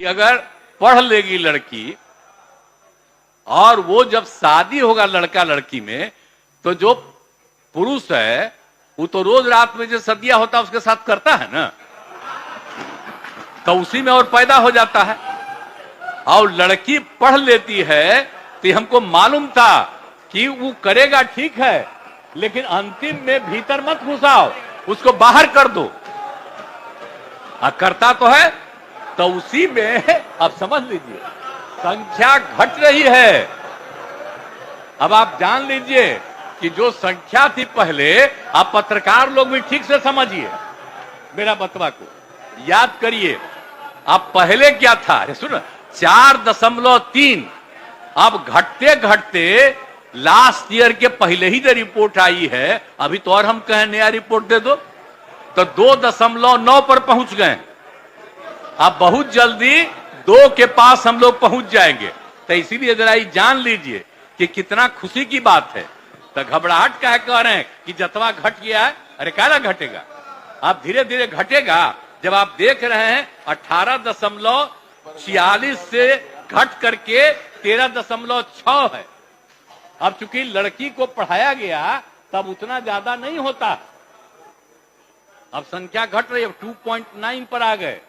कि अगर पढ़ लेगी लड़की और वो जब शादी होगा लड़का लड़की में, तो जो पुरुष है वो तो रोज रात में जो सदिया होता है उसके साथ करता है ना, तो उसी में और पैदा हो जाता है। और लड़की पढ़ लेती है तो हमको मालूम था कि वो करेगा ठीक है, लेकिन अंतिम में भीतर मत घुसाओ, उसको बाहर कर दो। करता तो है, तो उसी में अब समझ लीजिए संख्या घट रही है। अब आप जान लीजिए कि जो संख्या थी पहले, आप पत्रकार लोग भी ठीक से समझिए मेरा बतवा को, याद करिए। अब पहले क्या था, अरे सुनो, 4.3। अब घटते घटते लास्ट ईयर के पहले ही जो रिपोर्ट आई है, अभी तो और हम कहें नया रिपोर्ट दे दो, तो 2.9 पर पहुंच गए। अब बहुत जल्दी 2 के पास हम लोग पहुंच जाएंगे। तो इसीलिए जरा ये जान लीजिए कि कितना खुशी की बात है। तो घबराहट क्या कह रहे हैं कि जतवा घट गया है, अरे क्या घटेगा, अब धीरे धीरे घटेगा। जब आप देख रहे हैं 18.46 से घट करके 13.6 है। अब चूंकि लड़की को पढ़ाया गया तब उतना ज्यादा नहीं होता, अब संख्या घट रही है, 2.9 पर आ गए,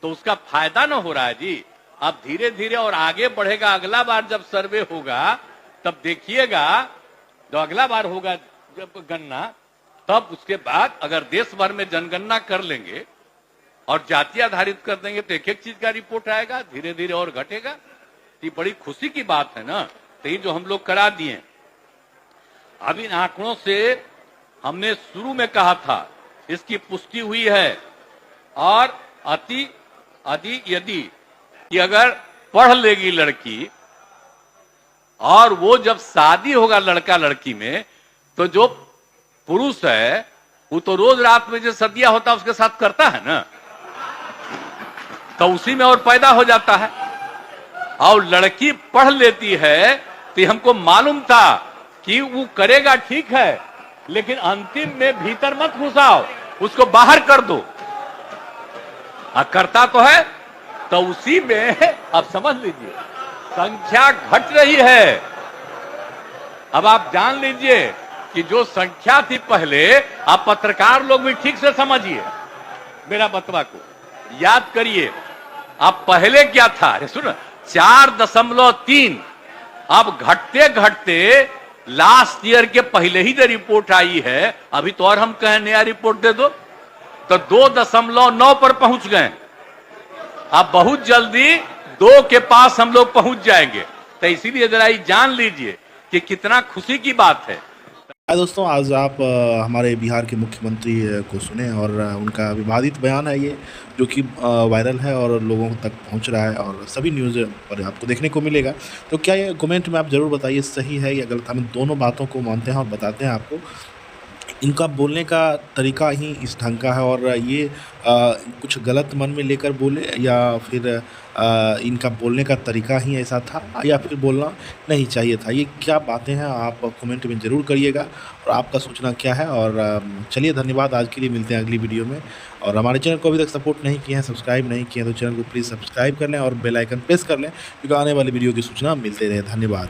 तो उसका फायदा ना हो रहा है जी। अब धीरे धीरे और आगे बढ़ेगा। अगला बार जब सर्वे होगा तब देखिएगा, जो अगला बार होगा जब गणना, तब उसके बाद अगर देश भर में जनगणना कर लेंगे और जाति आधारित कर देंगे तो एक एक चीज का रिपोर्ट आएगा, धीरे धीरे और घटेगा। ये बड़ी खुशी की बात है ना। तो ये जो हम लोग करा दिए, अब इन आंकड़ों से हमने शुरू में कहा था, इसकी पुष्टि हुई है। और यदि कि अगर पढ़ लेगी लड़की और वो जब शादी होगा लड़का लड़की में, तो जो पुरुष है वो तो रोज रात में जो सदिया होता है उसके साथ करता है ना, तो उसी में और पैदा हो जाता है। और लड़की पढ़ लेती है तो हमको मालूम था कि वो करेगा ठीक है, लेकिन अंतिम में भीतर मत घुसाओ, उसको बाहर कर दो। करता तो है, तो उसी में अब समझ लीजिए संख्या घट रही है। अब आप जान लीजिए कि जो संख्या थी पहले, आप पत्रकार लोग भी ठीक से समझिए मेरा बतवा को, याद करिए। अब पहले क्या था, अरे सुनो, 4.3। अब घटते घटते लास्ट ईयर के पहले ही जो रिपोर्ट आई है, अभी तो और हम कहें नया रिपोर्ट दे दो, तो 2.9 पर पहुंच गए। अब बहुत जल्दी 2 के पास हम लोग पहुंच जाएंगे। तो इसीलिए जरा ये जान लीजिए कि कितना खुशी की बात है। दोस्तों, आज आप हमारे बिहार के मुख्यमंत्री को सुने और उनका विवादित बयान है ये, जो कि वायरल है और लोगों तक पहुंच रहा है और सभी न्यूज़ पर आपको देखने को मिलेगा। तो क्या ये कमेंट में आप ज़रूर बताइए सही है या गलत। हम दोनों बातों को मानते हैं और बताते हैं आपको। इनका बोलने का तरीका ही इस ढंग का है और ये कुछ गलत मन में लेकर बोले या फिर इनका बोलने का तरीका ही ऐसा था या फिर बोलना नहीं चाहिए था। ये क्या बातें हैं आप कमेंट में ज़रूर करिएगा और आपका सोचना क्या है। और चलिए, धन्यवाद। आज के लिए मिलते हैं अगली वीडियो में। और हमारे चैनल को अभी तक सपोर्ट नहीं किए हैं, सब्सक्राइब नहीं किए हैं, तो चैनल को प्लीज़ सब्सक्राइब कर लें और बेल आइकन प्रेस कर लें, क्योंकि आने वाली वीडियो की सूचना मिलते रहे। धन्यवाद।